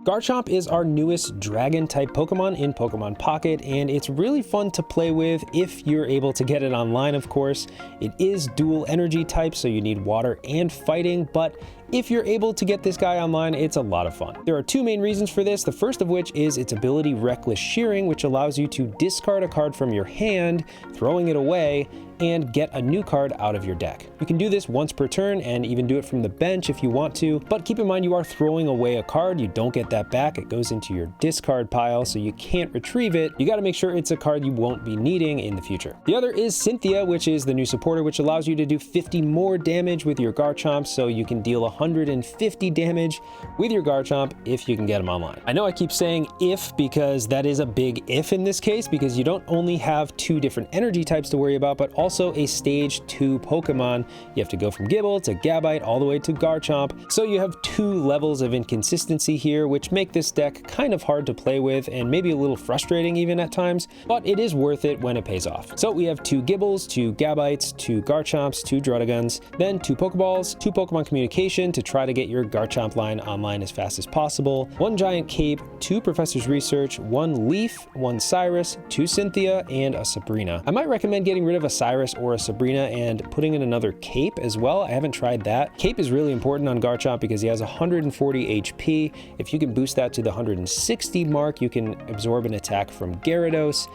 Garchomp is our newest dragon-type Pokemon in Pokemon Pocket, and it's really fun to play with if you're able to get it online, of course. It is dual energy type, so you need water and fighting, but if you're able to get this guy online, it's a lot of fun. There are two main reasons for this, the first of which is its ability Reckless Shearing, which allows you to discard a card from your hand, throwing it away, and get a new card out of your deck. You can do this once per turn and even do it from the bench if you want to, but keep in mind you are throwing away a card. You don't get that back. It goes into your discard pile, so you can't retrieve it. You got to make sure it's a card you won't be needing in the future. The other is Cynthia, which is the new supporter, which allows you to do 50 more damage with your Garchomp, so you can deal 150 damage with your Garchomp if you can get him online. I know I keep saying if because that is a big if in this case, because you don't only have two different energy types to worry about, but also a stage 2 Pokemon. You have to go from Gible to Gabite all the way to Garchomp. So you have two levels of inconsistency here, which make this deck kind of hard to play with and maybe a little frustrating even at times, but it is worth it when it pays off. So we have two Gibles, two Gabites, two Garchomps, two Druddigons, then two Pokeballs, two Pokemon Communication to try to get your Garchomp line online as fast as possible, one Giant Cape, two Professor's Research, one Leaf, one Cyrus, two Cynthia, and a Sabrina. I might recommend getting rid of a Cyrus or a Sabrina and putting in another Cape as well. I haven't tried that. Cape is really important on Garchomp because he has 140 HP. If you can boost that to the 160 mark, you can absorb an attack from Gyarados,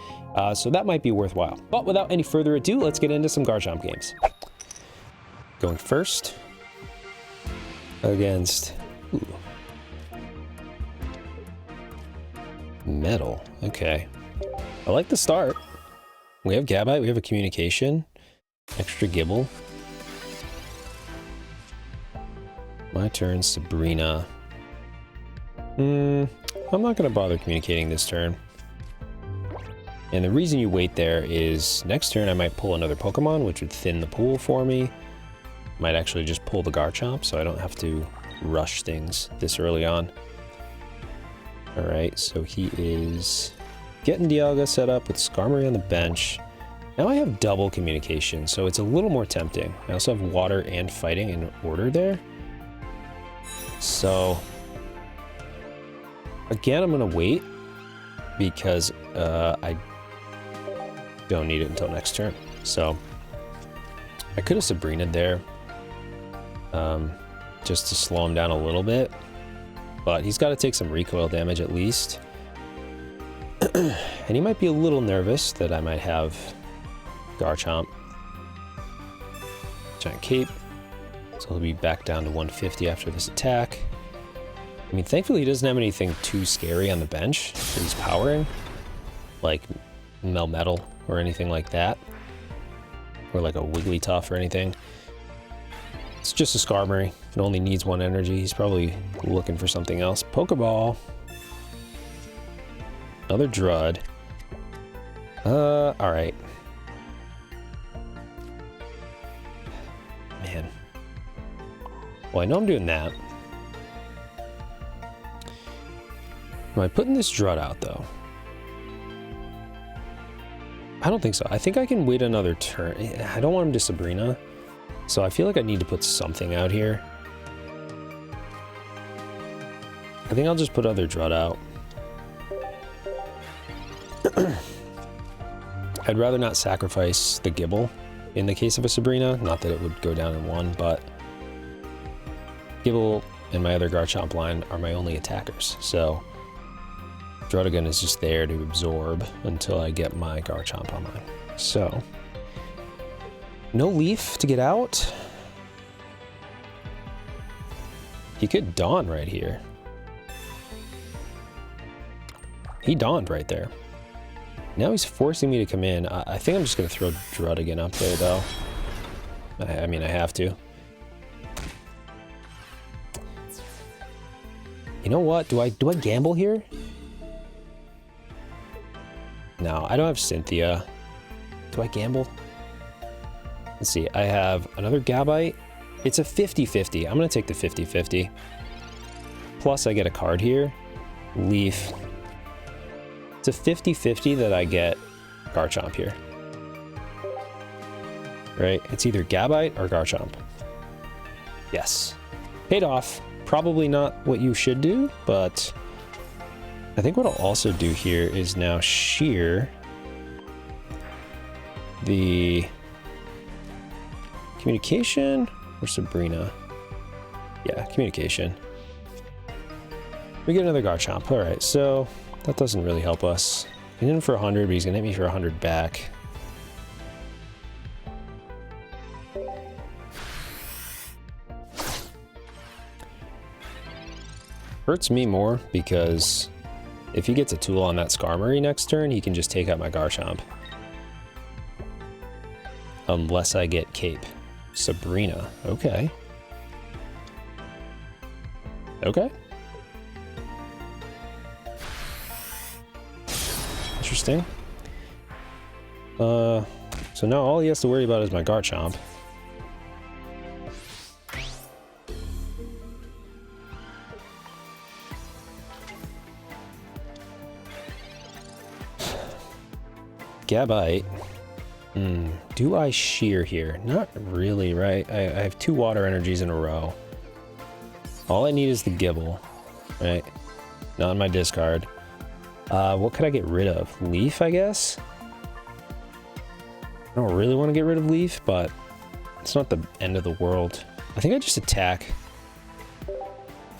so that might be worthwhile. But without any further ado, let's get into some Garchomp games. Going first against Metal. Okay, I like the start. We have Gabite, we have a Communication, extra Gible. My turn, Sabrina. I'm not gonna bother communicating this turn. And the reason you wait there is next turn I might pull another Pokemon, which would thin the pool for me. Might actually just pull the Garchomp, so I don't have to rush things this early on. All right, so he is getting Dialga set up with Skarmory on the bench. Now I have double communication, so it's a little more tempting. I also have water and fighting in order there. So again, I'm gonna wait because I don't need it until next turn. So I could have Sabrina'd there just to slow him down a little bit, but he's got to take some recoil damage at least. And he might be a little nervous that I might have Garchomp. Giant Cape. So he'll be back down to 150 after this attack. I mean, thankfully he doesn't have anything too scary on the bench that he's powering, like Melmetal or anything like that, or like a Wigglytuff or anything. It's just a Skarmory. It only needs one energy. He's probably looking for something else. Pokeball. Another Drud. Alright. Man. Well, I know I'm doing that. Am I putting this Drud out, though? I don't think so. I think I can wait another turn. I don't want him to Sabrina, so I feel like I need to put something out here. I think I'll just put other Drud out. I'd rather not sacrifice the Gible in the case of a Sabrina. Not that it would go down in one, but Gible and my other Garchomp line are my only attackers. So Druddigon is just there to absorb until I get my Garchomp online. So no Leaf to get out. He could Dawn right here. He dawned right there. Now he's forcing me to come in. I think I'm just going to throw Druddigon up there, though. I mean, I have to. You know what? Do I gamble here? No, I don't have Cynthia. Do I gamble? Let's see. I have another Gabite. It's a 50-50. I'm going to take the 50-50. Plus, I get a card here. Leaf. It's a 50-50 that I get Garchomp here. Right? It's either Gabite or Garchomp. Yes. Paid off. Probably not what you should do, but I think what I'll also do here is now shear the communication or Sabrina. Yeah, communication. We get another Garchomp. All right, so that doesn't really help us. He hit him for 100, but he's gonna hit me for 100 back. Hurts me more because if he gets a tool on that Skarmory next turn, he can just take out my Garchomp. Unless I get Cape. Sabrina. Okay. Okay. Interesting. So now all he has to worry about is my Garchomp. Gabite. Do I shear here? Not really, right? I have 2 water energies in a row. All I need is the Gibble, right? Not in my discard. What could I get rid of? Leaf, I guess? I don't really want to get rid of Leaf, but it's not the end of the world. I think I just attack.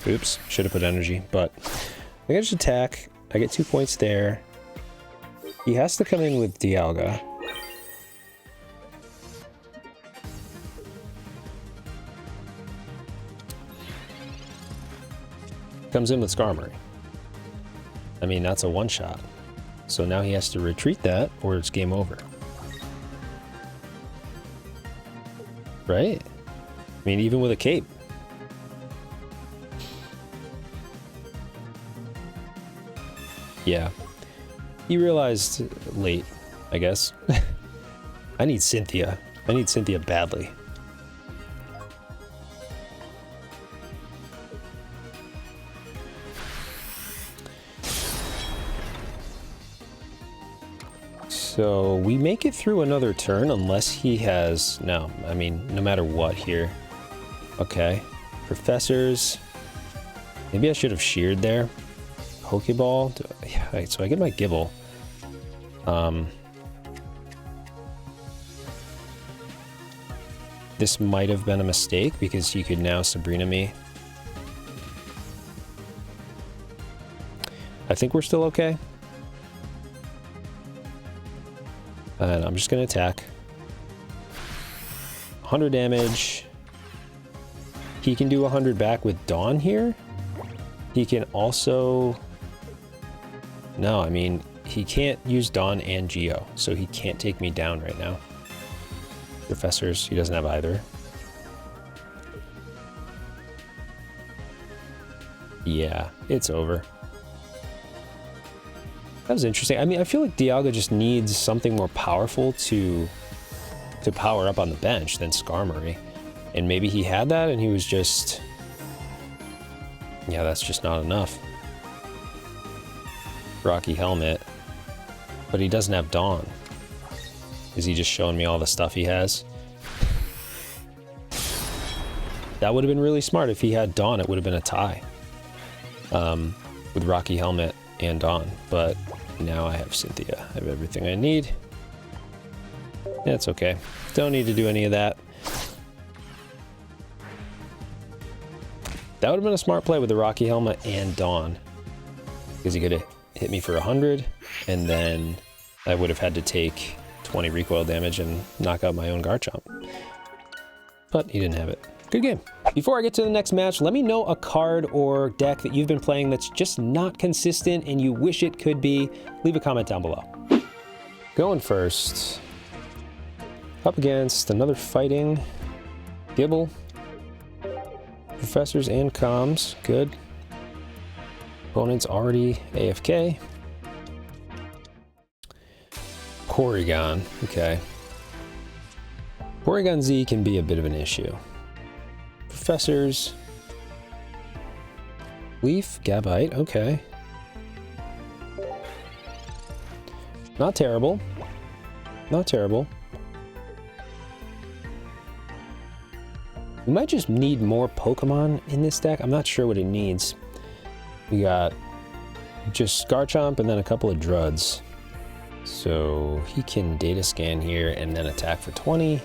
Oops, should have put energy, but I think I just attack. I get 2 points there. He has to come in with Dialga. Comes in with Skarmory. I mean, that's a one-shot. So now he has to retreat that, or it's game over. Right? I mean, even with a cape. Yeah. He realized late, I guess. I need Cynthia. I need Cynthia badly. So we make it through another turn unless he has... No, I mean, no matter what here. Okay. Professors. Maybe I should have sheared there. Pokeball. Yeah, right, so I get my Gibble. This might have been a mistake because he could now Sabrina me. I think we're still okay. And I'm just going to attack. 100 damage. He can do 100 back with Dawn here. He can also... No, I mean, he can't use Dawn and Geo, so he can't take me down right now. Professors, he doesn't have either. Yeah, it's over. That was interesting. I mean, I feel like Dialga just needs something more powerful to power up on the bench than Skarmory. And maybe he had that and he was just... Yeah, that's just not enough. Rocky Helmet. But he doesn't have Dawn. Is he just showing me all the stuff he has? That would have been really smart. If he had Dawn, it would have been a tie. With Rocky Helmet and Dawn. But now I have Cynthia. I have everything I need. Yeah, it's okay. Don't need to do any of that. That would have been a smart play with the Rocky Helmet and Dawn. Because he could have hit me for 100, and then I would have had to take 20 recoil damage and knock out my own Garchomp. But he didn't have it. Good game. Before I get to the next match, let me know a card or deck that you've been playing that's just not consistent and you wish it could be. Leave a comment down below. Going first. Up against another fighting Gibble. Professors and comms. Good. Opponent's already AFK. Porygon. Okay. Porygon Z can be a bit of an issue. Professors. Leaf, Gabite, okay. Not terrible. Not terrible. We might just need more Pokemon in this deck. I'm not sure what it needs. We got just Garchomp and then a couple of Druds. So he can data scan here and then attack for 20.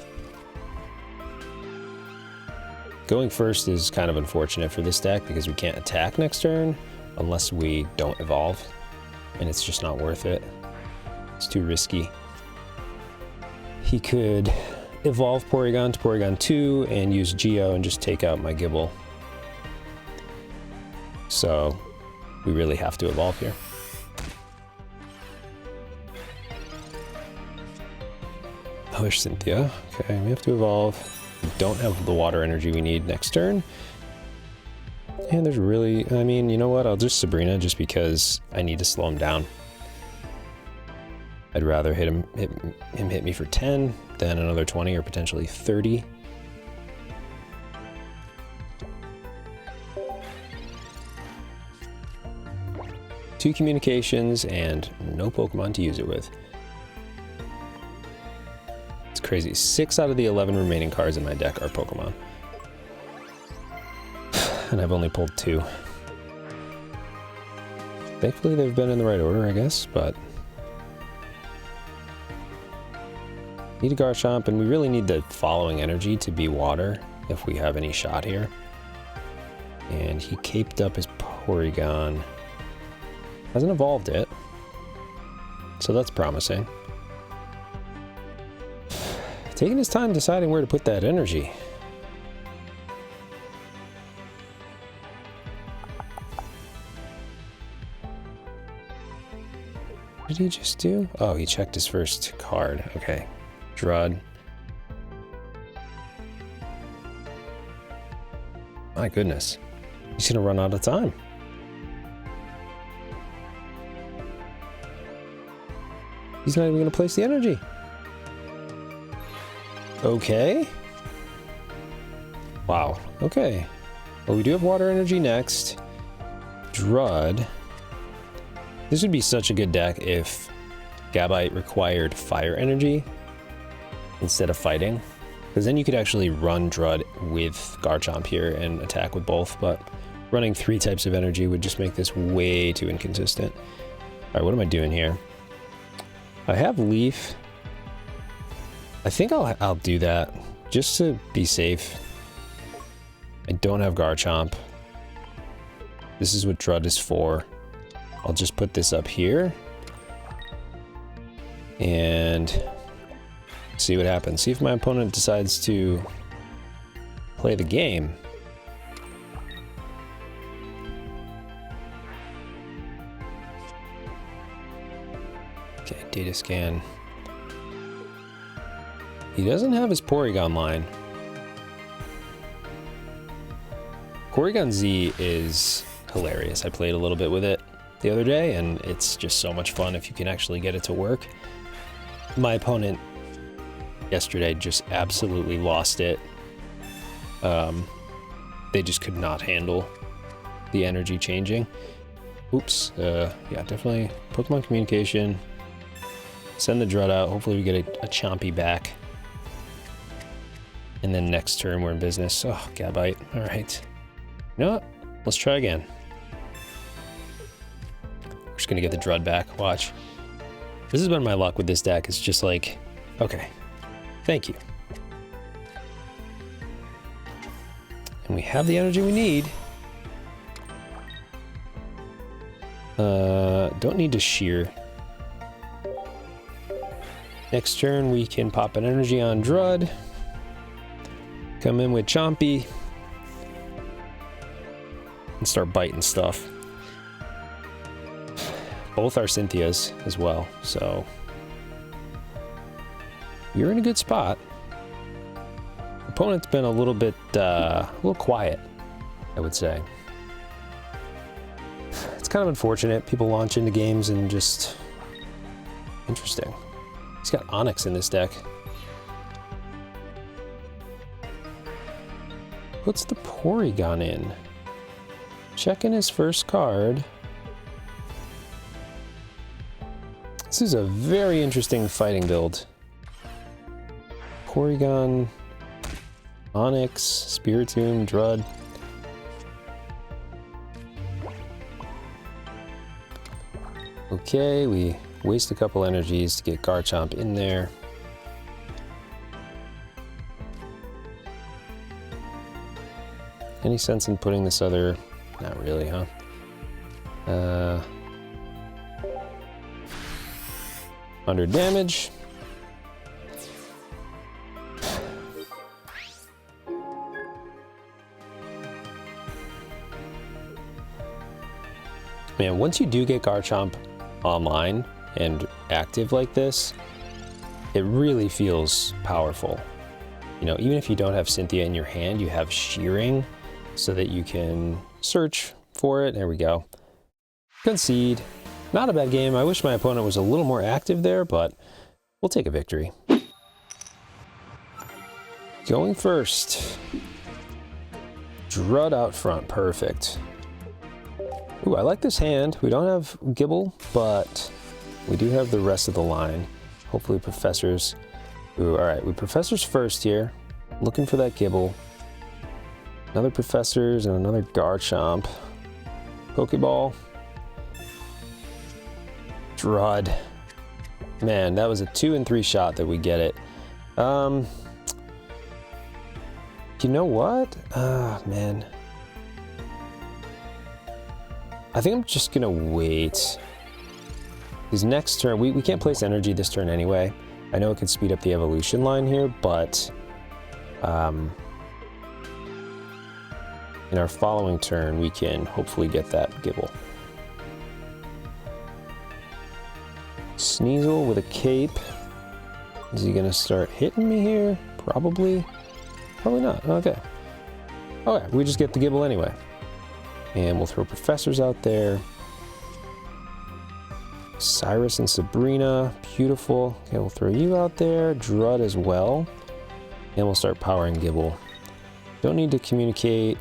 Going first is kind of unfortunate for this deck because we can't attack next turn unless we don't evolve, and it's just not worth it. It's too risky. He could evolve Porygon to Porygon 2 and use Geo and just take out my Gibble. So we really have to evolve here. Oh, there's Cynthia. Okay, we have to evolve. We don't have the water energy we need next turn. And there's really, I mean, you know what? I'll just Sabrina just because I need to slow him down. I'd rather hit me for 10 than another 20 or potentially 30. Two communications and no Pokemon to use it with. It's crazy. 6 out of the 11 remaining cards in my deck are Pokemon. And I've only pulled 2. Thankfully they've been in the right order, I guess, but need a Garchomp, and we really need the following energy to be water if we have any shot here. And he caped up his Porygon. Hasn't evolved it, so that's promising. Taking his time deciding where to put that energy. What did he just do? Oh, he checked his first card. Okay. Drud. My goodness. He's gonna run out of time. He's not even gonna place the energy. Okay. Wow. Okay. Well, we do have water energy next. Drud. This would be such a good deck if Gabite required fire energy instead of fighting, because then you could actually run Drud with Garchomp here and attack with both, but running 3 types of energy would just make this way too inconsistent. All right, what am I doing here? I have Leaf. I think I'll do that just to be safe. I don't have Garchomp. This is what Drud is for. I'll just put this up here and see what happens. See if my opponent decides to play the game. Okay, data scan. He doesn't have his Porygon line. Porygon Z is hilarious. I played a little bit with it the other day, and it's just so much fun if you can actually get it to work. My opponent yesterday just absolutely lost it. They just could not handle the energy changing. Oops. Yeah, definitely Pokemon communication. Send the Drud out. Hopefully we get a Chompy back. And then next turn we're in business. Oh, Gabite. All right. You know what? Let's try again. We're just gonna get the Drud back. Watch. This has been my luck with this deck. It's just like, okay, thank you. And we have the energy we need. Don't need to shear. Next turn we can pop an energy on Drud. Come in with Chompy. And start biting stuff. Both are Cynthias as well, so you're in a good spot. Opponent's been a little bit, a little quiet, I would say. It's kind of unfortunate. People launch into games and just interesting. He's got Onyx in this deck. Puts the Porygon in. Checking his first card. This is a very interesting fighting build. Porygon, Onyx, Spiritomb, Drud. Okay, we waste a couple energies to get Garchomp in there. Any sense in putting this other... Not really, huh? 100 damage. Man, once you do get Garchomp online and active like this, it really feels powerful. You know, even if you don't have Cynthia in your hand, you have Shearing so that you can search for it. There we go. Concede. Not a bad game. I wish my opponent was a little more active there, but we'll take a victory. Going first. Drud out front. Perfect. Ooh, I like this hand. We don't have Gibble, but we do have the rest of the line. Hopefully Professor's... Ooh, alright, we Professor's first here. Looking for that Gibble. Another Professor's and another Garchomp. Pokeball. Drud. Man, that was a 2 and 3 shot that we get it. You know what? Man. I think I'm just gonna wait. Because next turn, we can't place energy this turn anyway. I know it could speed up the evolution line here, but in our following turn, we can hopefully get that Gibble. Sneasel with a cape. Is he gonna start hitting me here? Probably. Probably not. Okay. Okay, we just get the Gibble anyway. And we'll throw Professors out there. Cyrus and Sabrina, beautiful. Okay, we'll throw you out there. Drud as well. And we'll start powering Gibble. Don't need to communicate.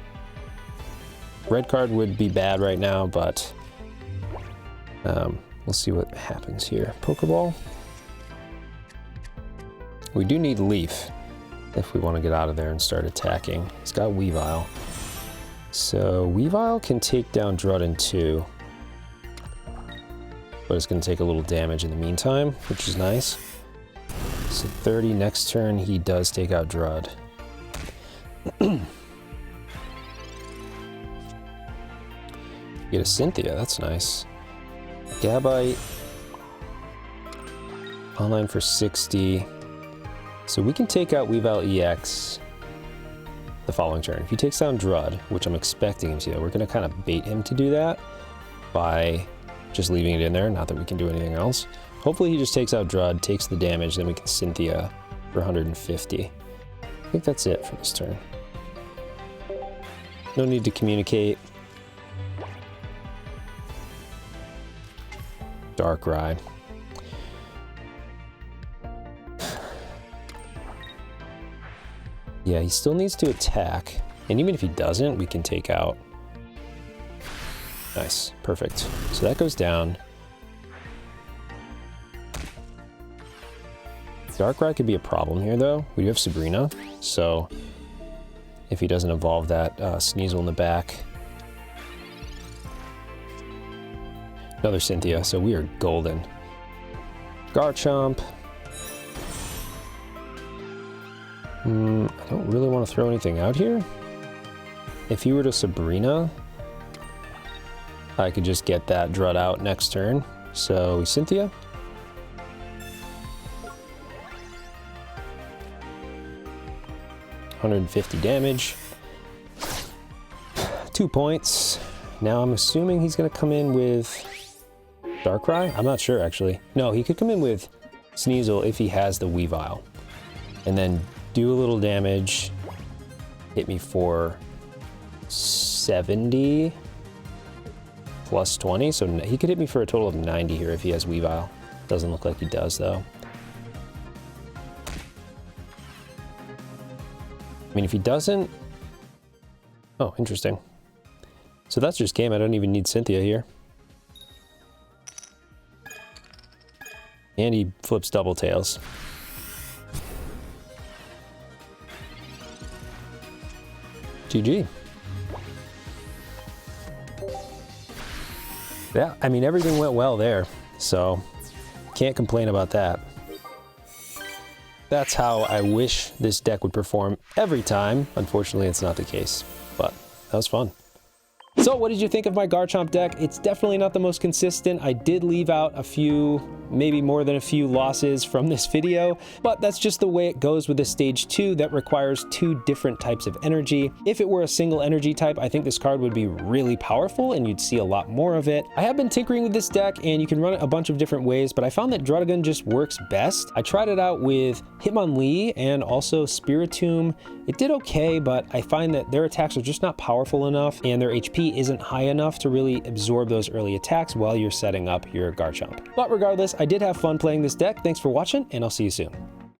Red card would be bad right now, but we'll see what happens here. Pokeball. We do need Leaf if we want to get out of there and start attacking. He's got Weavile. So Weavile can take down Drud in 2. But it's going to take a little damage in the meantime, which is nice. So 30 next turn, he does take out Drud. Get a Cynthia, that's nice. Gabite. Online for 60. So we can take out Weavile EX the following turn. If he takes down Drud, which I'm expecting him to, we're going to kind of bait him to do that by just leaving it in there, not that we can do anything else. Hopefully he just takes out Drud, takes the damage, then we can Cynthia for 150. I think that's it for this turn. No need to communicate. Darkrai. Yeah, he still needs to attack. And even if he doesn't, we can take out. Nice, perfect. So that goes down. Darkrai could be a problem here, though. We do have Sabrina, so if he doesn't evolve that Sneasel in the back. Another Cynthia, so we are golden. Garchomp. I don't really want to throw anything out here. If he were to Sabrina, I could just get that Drud out next turn. So Cynthia. $150 damage. 2 points. Now I'm assuming he's going to come in with Darkrai? I'm not sure, actually. No, he could come in with Sneasel if he has the Weavile. And then do a little damage. Hit me for 70 plus 20. So he could hit me for a total of 90 here if he has Weavile. Doesn't look like he does, though. I mean, if he doesn't... Oh, interesting. So that's just game. I don't even need Cynthia here. And he flips double tails. GG. Yeah, I mean, everything went well there. So can't complain about that. That's how I wish this deck would perform every time. Unfortunately, it's not the case, but that was fun. So what did you think of my Garchomp deck? It's definitely not the most consistent. I did leave out a few, maybe more than a few losses from this video, but that's just the way it goes with a stage 2 that requires 2 different types of energy. If it were a single energy type, I think this card would be really powerful and you'd see a lot more of it. I have been tinkering with this deck and you can run it a bunch of different ways, but I found that Druddigon just works best. I tried it out with Hitmonlee and also Spiritomb. It did okay, but I find that their attacks are just not powerful enough and their HP isn't high enough to really absorb those early attacks while you're setting up your Garchomp. But regardless, I did have fun playing this deck. Thanks for watching, and I'll see you soon.